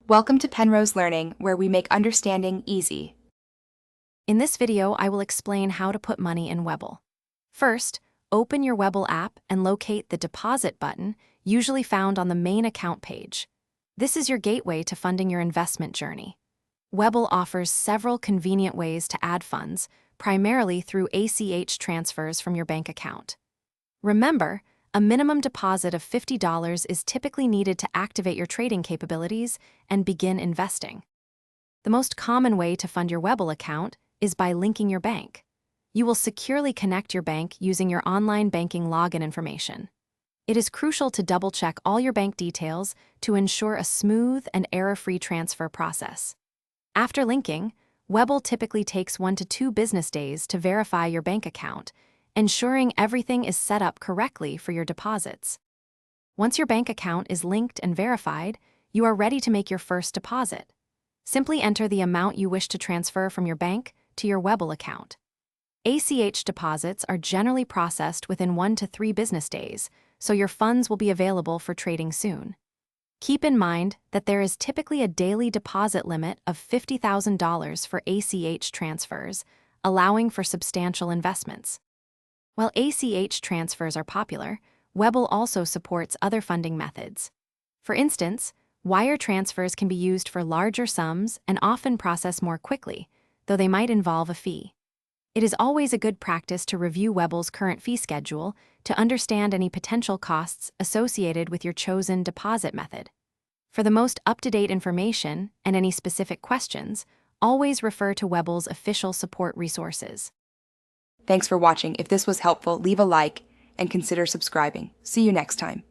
Welcome to Penrose Learning, where we make understanding easy. In this video, I will explain how to put money in Webull. First, open your Webull app and locate the Deposit button, usually found on the main account page. This is your gateway to funding your investment journey. Webull offers several convenient ways to add funds, primarily through ACH transfers from your bank account. Remember, a minimum deposit of $50 is typically needed to activate your trading capabilities and begin investing. The most common way to fund your Webull account is by linking your bank. You will securely connect your bank using your online banking login information. It is crucial to double-check all your bank details to ensure a smooth and error-free transfer process. After linking, Webull typically takes 1 to 2 business days to verify your bank account, ensuring everything is set up correctly for your deposits. Once your bank account is linked and verified, you are ready to make your first deposit. Simply enter the amount you wish to transfer from your bank to your Webull account. ACH deposits are generally processed within 1 to 3 business days, so your funds will be available for trading soon. Keep in mind that there is typically a daily deposit limit of $50,000 for ACH transfers, allowing for substantial investments. While ACH transfers are popular, Webull also supports other funding methods. For instance, wire transfers can be used for larger sums and often process more quickly, though they might involve a fee. It is always a good practice to review Webull's current fee schedule to understand any potential costs associated with your chosen deposit method. For the most up-to-date information and any specific questions, always refer to Webull's official support resources. Thanks for watching. If this was helpful, leave a like and consider subscribing. See you next time.